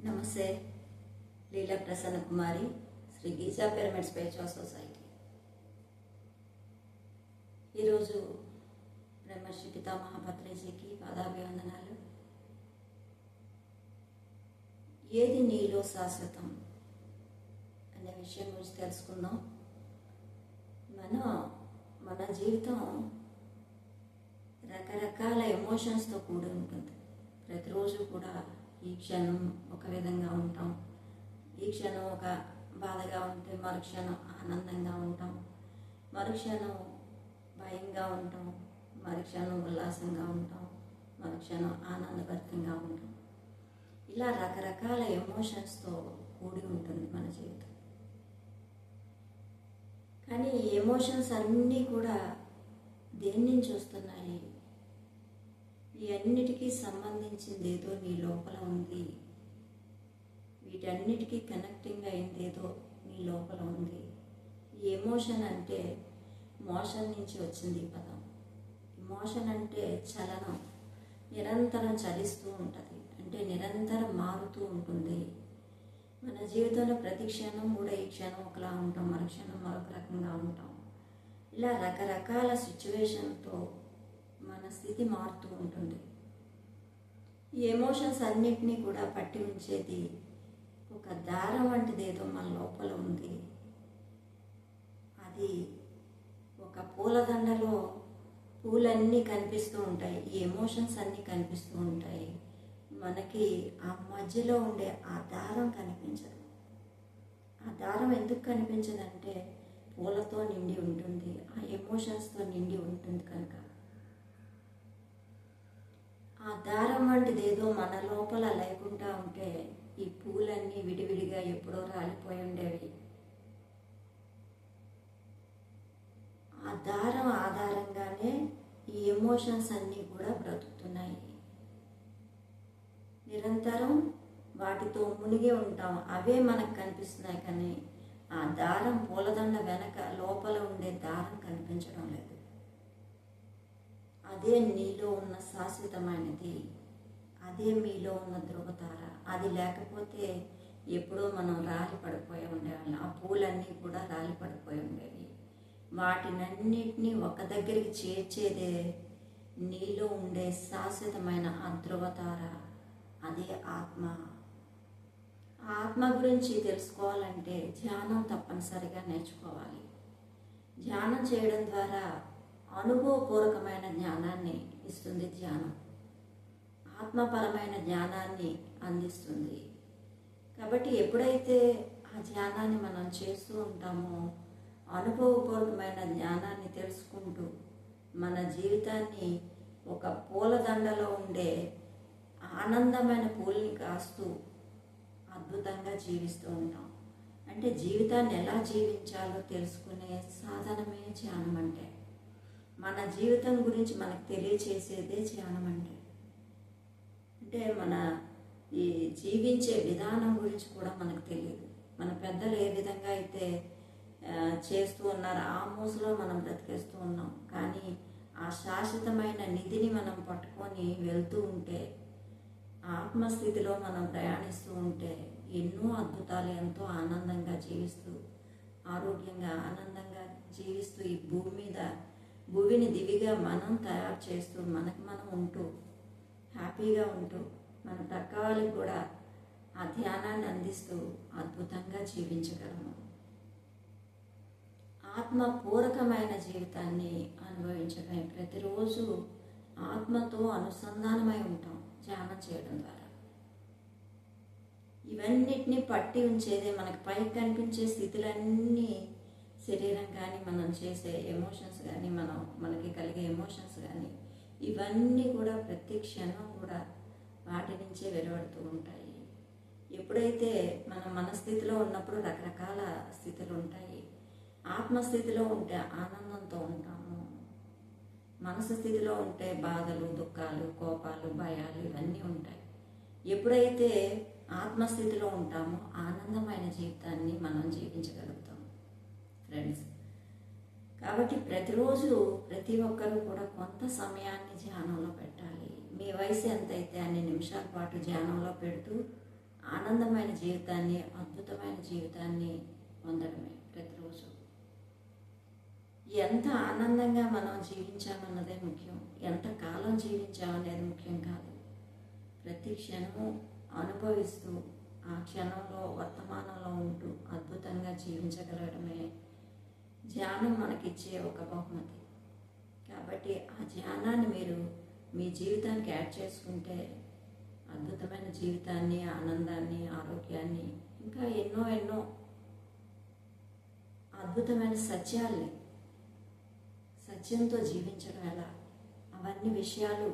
నమస్తే. Leela Prasanna Kumari, Shri Giza pyramid spiritual society. ఈరోజు బ్రహ్మర్షి పితామహ పత్రిజీకి పాదాభివందనాలు. ఏది నీలో శాశ్వతం అనే విషయం గురించి తెలుసుకుందాం. మన జీవితం రకరకాల ఎమోషన్స్తో కూడి ఉంటుంది. ప్రతిరోజు కూడా ఈ క్షణం ఒక విధంగా ఉంటాం, ఈ క్షణం ఒక బాధగా ఉంటే మరుక్షణం ఆనందంగా ఉంటాం, మరుక్షణం భయంగా ఉంటాం, మరుక్షణం ఉల్లాసంగా ఉంటాం, మరుక్షణం ఆనందభరితంగా ఉంటాం. ఇలా రకరకాల ఎమోషన్స్తో కూడి ఉంటుంది మన జీవితం. కానీ ఈ ఎమోషన్స్ అన్నీ కూడా దేని నుంచి వస్తున్నాయి? ఈ అన్నిటికీ సంబంధించింది ఏదో నీ లోపల ఉంది. వీటన్నిటికీ కనెక్టింగ్ అయింది ఏదో నీ లోపల ఉంది. ఈ ఎమోషన్ అంటే మోషన్ నుంచి వచ్చింది ఈ పదం. ఎమోషన్ అంటే చలనం, నిరంతరం చలిస్తూ ఉంటుంది, అంటే నిరంతరం మారుతూ ఉంటుంది. మన జీవితంలో ప్రతి క్షణం కూడా ఈ క్షణం ఒకలా ఉంటాం, మరో క్షణం మరొక రకంగా ఉంటాం. ఇలా రకరకాల సిచ్యువేషన్తో మన స్థితి మారుతూ ఉంటుంది. ఈ ఎమోషన్స్ అన్నిటినీ కూడా పట్టి ఉంచేది ఒక దారం వంటిది ఏదో మన లోపల ఉంది. అది ఒక పూలదండలో పూలన్నీ కనిపిస్తూ ఉంటాయి, ఈ ఎమోషన్స్ అన్నీ కనిపిస్తూ ఉంటాయి. మనకి ఆ మధ్యలో ఉండే ఆ దారం కనిపించదు. ఆ దారం ఎందుకు కనిపించదంటే పూలతో నిండి ఉంటుంది, ఆ ఎమోషన్స్తో నిండి ఉంటుంది. కనుక ఆ దారం వంటిది ఏదో మన లోపల లేకుండా ఉంటే ఈ పూలన్నీ విడివిడిగా ఎప్పుడో రాలిపోయి ఉండేవి. ఆ దారం ఆధారంగానే ఈ ఎమోషన్స్ అన్నీ కూడా బ్రతుకుతున్నాయి. నిరంతరం వాటితో మునిగి ఉంటాం, అవే మనకు కనిపిస్తున్నాయి. కానీ ఆ దారం, పూలదండ వెనక లోపల ఉండే దారం కనిపించడం లేదు. అదే నీలో ఉన్న శాశ్వతమైనది, అదే మీలో ఉన్న ధృవతార. అది లేకపోతే ఎప్పుడో మనం రాలి పడిపోయి ఉండేవాళ్ళం. ఆ పూలన్నీ కూడా రాలి పడిపోయి ఉండేవి. వాటినన్నిటినీ ఒక దగ్గరికి చేర్చేదే నీలో ఉండే శాశ్వతమైన ఆ ధృవతార, అదే ఆత్మ. ఆత్మ గురించి తెలుసుకోవాలంటే ధ్యానం తప్పనిసరిగా నేర్చుకోవాలి. ధ్యానం చేయడం ద్వారా అనుభవపూర్వకమైన జ్ఞానాన్ని ఇస్తుంది. ధ్యానం ఆత్మపరమైన జ్ఞానాన్ని అందిస్తుంది. కాబట్టి ఎప్పుడైతే ఆ ధ్యానాన్ని మనం చేస్తూ ఉంటామో, అనుభవపూర్వకమైన జ్ఞానాన్ని తెలుసుకుంటూ మన జీవితాన్ని ఒక పూలదండలో ఉండే ఆనందమైన పూల్ని కాస్తూ అద్భుతంగా జీవిస్తూ ఉంటాం. అంటే జీవితాన్ని ఎలా జీవించాలో తెలుసుకునే సాధనమే ధ్యానం. అంటే మన జీవితం గురించి మనకు తెలియచేసేదే ధ్యానం. అంటే మన ఈ జీవించే విధానం గురించి కూడా మనకు తెలియదు. మన పెద్దలు ఏ విధంగా అయితే చేస్తూ ఉన్నారు, ఆ మూసలో మనం బ్రతికేస్తూ ఉన్నాం. కానీ ఆ శాశ్వతమైన నిధిని మనం పట్టుకొని వెళ్తూ ఉంటే, ఆత్మస్థితిలో మనం ప్రయాణిస్తూ ఉంటే ఎన్నో అద్భుతాలు, ఎంతో ఆనందంగా జీవిస్తూ, ఆరోగ్యంగా ఆనందంగా జీవిస్తూ, ఈ భూమి మీద భూమిని దివిగా మనం తయారు చేస్తూ, మనకు మనం ఉంటూ హ్యాపీగా ఉంటూ, మన పక్క వాళ్ళకి కూడా ఆ ధ్యానాన్ని అందిస్తూ అద్భుతంగా జీవించగలము. ఆత్మపూరకమైన జీవితాన్ని అనుభవించడమే. ప్రతిరోజు ఆత్మతో అనుసంధానమై ఉంటాం ధ్యానం చేయడం ద్వారా. ఇవన్నిటినీ పట్టి ఉంచేదే మనకి పైకి కనిపించే స్థితులన్నీ, శరీరం కానీ, మనం చేసే ఎమోషన్స్ కానీ, మనకి కలిగే ఎమోషన్స్ కానీ, ఇవన్నీ కూడా ప్రతి క్షణం కూడా వాటి నుంచే వెలువడుతూ ఉంటాయి. ఎప్పుడైతే మనం మన స్థితిలో ఉన్నప్పుడు రకరకాల స్థితులు ఉంటాయి. ఆత్మస్థితిలో ఉంటే ఆనందంతో ఉంటాము, మనసు స్థితిలో ఉంటే బాధలు, దుఃఖాలు, కోపాలు, భయాలు ఇవన్నీ ఉంటాయి. ఎప్పుడైతే ఆత్మస్థితిలో ఉంటామో ఆనందమైన జీవితాన్ని మనం జీవించగలుగుతాం ఫ్రెండ్స్. కాబట్టి ప్రతిరోజు ప్రతి ఒక్కరూ కూడా కొంత సమయాన్ని ధ్యానంలో పెట్టాలి. మీ వయసు ఎంతైతే అన్ని నిమిషాల పాటు ధ్యానంలో పెడుతూ ఆనందమైన జీవితాన్ని, అద్భుతమైన జీవితాన్ని పొందడమే ప్రతిరోజు. ఎంత ఆనందంగా మనం జీవించామన్నదే ముఖ్యం, ఎంత కాలం జీవించామనేది ముఖ్యం కాదు. ప్రతి క్షణము అనుభవిస్తూ ఆ క్షణంలో వర్తమానంలో ఉంటూ అద్భుతంగా జీవించగలగడమే ధ్యానం మనకిచ్చే ఒక బహుమతి. కాబట్టి ఆ ధ్యానాన్ని మీరు మీ జీవితానికి యాడ్ చేసుకుంటే అద్భుతమైన జీవితాన్ని, ఆనందాన్ని, ఆరోగ్యాన్ని, ఇంకా ఎన్నో ఎన్నో అద్భుతమైన సత్యంతో జీవించడం ఎలా, అవన్నీ విషయాలు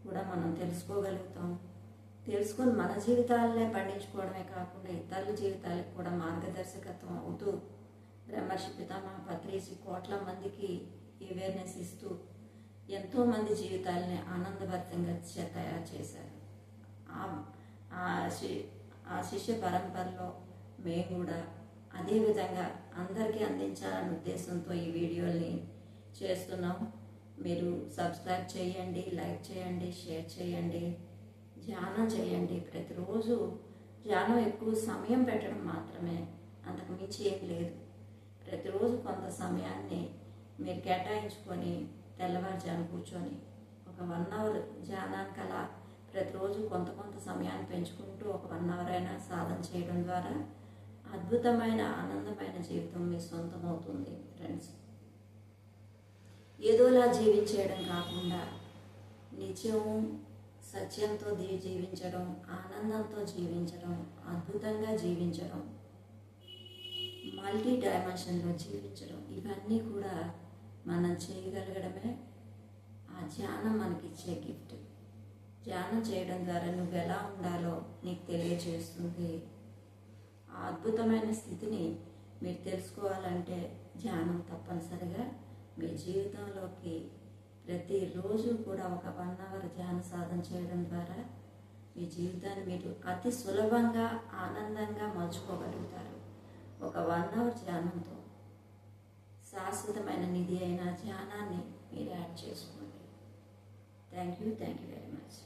కూడా మనం తెలుసుకోగలుగుతాం. తెలుసుకొని మన జీవితాలనే పండించుకోవడమే కాకుండా ఇతరుల జీవితాలకు కూడా మార్గదర్శకత్వం అవుతూ బ్రహ్మర్షి పితామహ పత్రిజీ కోట్ల మందికి అవేర్నెస్ ఇస్తూ ఎంతోమంది జీవితాలని ఆనందభరితంగా తయారు చేశారు. ఆ శిష్య పరంపరలో మేము కూడా అదేవిధంగా అందరికీ అందించాలనే ఉద్దేశంతో ఈ వీడియోని చేస్తున్నాం. మీరు సబ్స్క్రైబ్ చేయండి, లైక్ చేయండి, షేర్ చేయండి, ధ్యానం చేయండి. ప్రతిరోజు ధ్యానం ఎక్కువ సమయం పెట్టడం మాత్రమే, అంతకు మించి ఏం లేదు. ప్రతిరోజు కొంత సమయాన్ని మీరు కేటాయించుకొని తెల్లవారుజాము కూర్చొని ఒక 1 అవర్ ధ్యానానికి అలా ప్రతిరోజు కొంత సమయాన్ని పెంచుకుంటూ ఒక 1 అవర్ అయినా సాధన చేయడం ద్వారా అద్భుతమైన ఆనందమైన జీవితం మీ సొంతమవుతుంది ఫ్రెండ్స్. ఏదోలా జీవించేయడం కాకుండా నిత్యం సత్యంతో జీవించడం, ఆనందంతో జీవించడం, అద్భుతంగా జీవించడం, మల్టీ డైమెన్షన్లో జీవించడం, ఇవన్నీ కూడా మనం చేయగలగడమే ఆ ధ్యానం మనకిచ్చే గిఫ్ట్. ధ్యానం చేయడం ద్వారా నువ్వు ఎలా ఉండాలో నీకు తెలియజేస్తుంది. ఆ అద్భుతమైన స్థితిని మీరు తెలుసుకోవాలంటే ధ్యానం తప్పనిసరిగా మీ జీవితంలోకి ప్రతిరోజు కూడా ఒక 1 అవర్ ధ్యాన సాధన చేయడం ద్వారా మీ జీవితాన్ని మీరు అతి సులభంగా ఆనందంగా మలుచుకోగలుగుతారు. ఒక 1 అవర్ ధ్యానంతో శాశ్వతమైన నిధి అయిన ధ్యానాన్ని మీరు యాడ్ చేసుకోండి. Thank you very much.